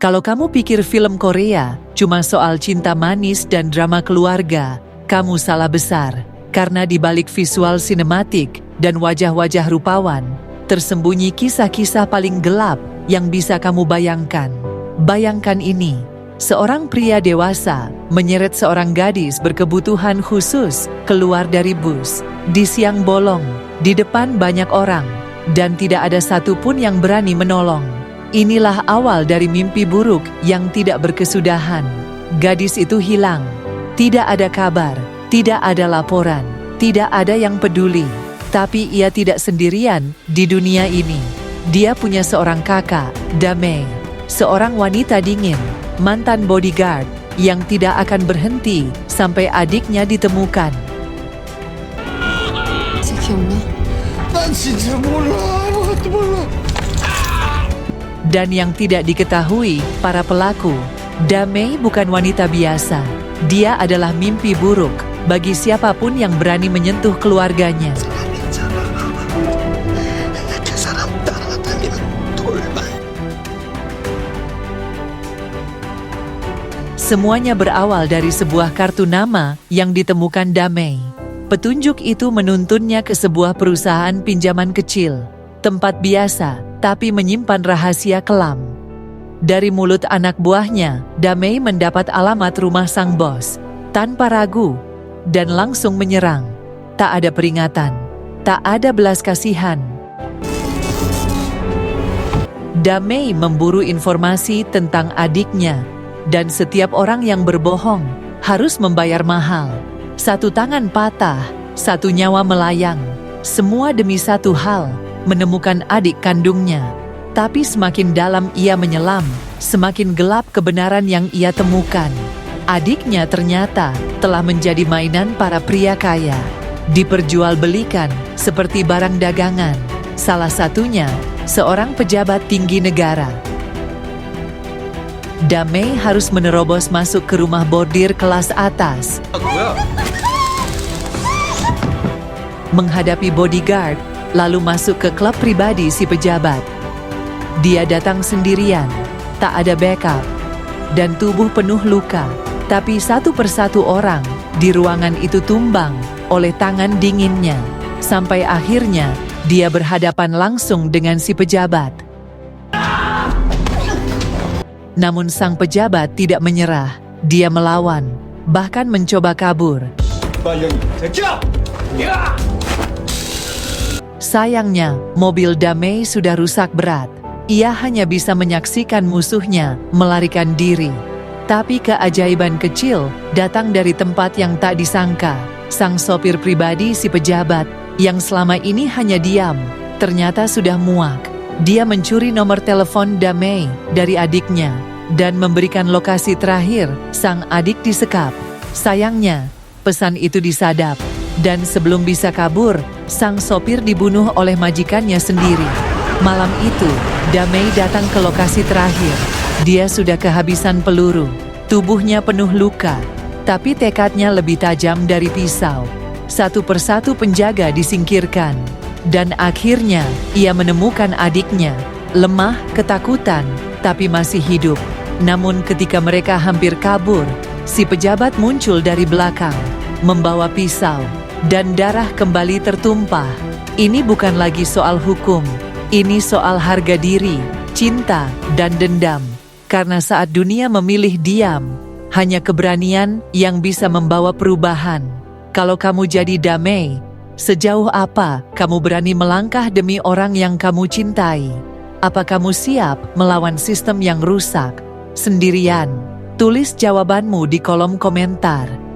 Kalau kamu pikir film Korea cuma soal cinta manis dan drama keluarga, kamu salah besar. Karena di balik visual sinematik dan wajah-wajah rupawan, tersembunyi kisah-kisah paling gelap yang bisa kamu bayangkan. Bayangkan ini, seorang pria dewasa menyeret seorang gadis berkebutuhan khusus keluar dari bus di siang bolong, di depan banyak orang, dan tidak ada satupun yang berani menolong. Inilah awal dari mimpi buruk yang tidak berkesudahan. Gadis itu hilang, tidak ada kabar, tidak ada laporan, tidak ada yang peduli. Tapi ia tidak sendirian di dunia ini. Dia punya seorang kakak, Damei, seorang wanita dingin, mantan bodyguard yang tidak akan berhenti sampai adiknya ditemukan. 난 진짜 몰라. 아무것도 몰라. Dan yang tidak diketahui para pelaku, Damei bukan wanita biasa. Dia adalah mimpi buruk bagi siapapun yang berani menyentuh keluarganya. Semuanya berawal dari sebuah kartu nama yang ditemukan Damei. Petunjuk itu menuntunnya ke sebuah perusahaan pinjaman kecil, tempat biasa tapi menyimpan rahasia kelam. Dari mulut anak buahnya, Damei mendapat alamat rumah sang bos, tanpa ragu, dan langsung menyerang. Tak ada peringatan, tak ada belas kasihan. Damei memburu informasi tentang adiknya, dan setiap orang yang berbohong harus membayar mahal. Satu tangan patah, satu nyawa melayang, semua demi satu hal, menemukan adik kandungnya. Tapi semakin dalam ia menyelam, semakin gelap kebenaran yang ia temukan. Adiknya ternyata telah menjadi mainan para pria kaya, diperjualbelikan seperti barang dagangan. Salah satunya, seorang pejabat tinggi negara. Damei harus menerobos masuk ke rumah bordir kelas atas. Menghadapi bodyguard, lalu masuk ke klub pribadi si pejabat. Dia datang sendirian, tak ada backup, dan tubuh penuh luka. Tapi satu persatu orang di ruangan itu tumbang oleh tangan dinginnya. Sampai akhirnya, dia berhadapan langsung dengan si pejabat. Namun sang pejabat tidak menyerah. Dia melawan, bahkan mencoba kabur. Sayangnya, mobil Damei sudah rusak berat. Ia hanya bisa menyaksikan musuhnya melarikan diri. Tapi keajaiban kecil datang dari tempat yang tak disangka. Sang sopir pribadi si pejabat, yang selama ini hanya diam, ternyata sudah muak. Dia mencuri nomor telepon Damei dari adiknya dan memberikan lokasi terakhir sang adik disekap. Sayangnya, pesan itu disadap, dan sebelum bisa kabur, sang sopir dibunuh oleh majikannya sendiri. Malam itu, Damei datang ke lokasi terakhir. Dia sudah kehabisan peluru, tubuhnya penuh luka, tapi tekadnya lebih tajam dari pisau. Satu persatu penjaga disingkirkan, dan akhirnya ia menemukan adiknya, lemah, ketakutan, tapi masih hidup. Namun ketika mereka hampir kabur, si pejabat muncul dari belakang, membawa pisau, dan darah kembali tertumpah. Ini bukan lagi soal hukum, ini soal harga diri, cinta, dan dendam. Karena saat dunia memilih diam, hanya keberanian yang bisa membawa perubahan. Kalau kamu jadi Damei, sejauh apa kamu berani melangkah demi orang yang kamu cintai? Apa kamu siap melawan sistem yang rusak sendirian? Tulis jawabanmu di kolom komentar.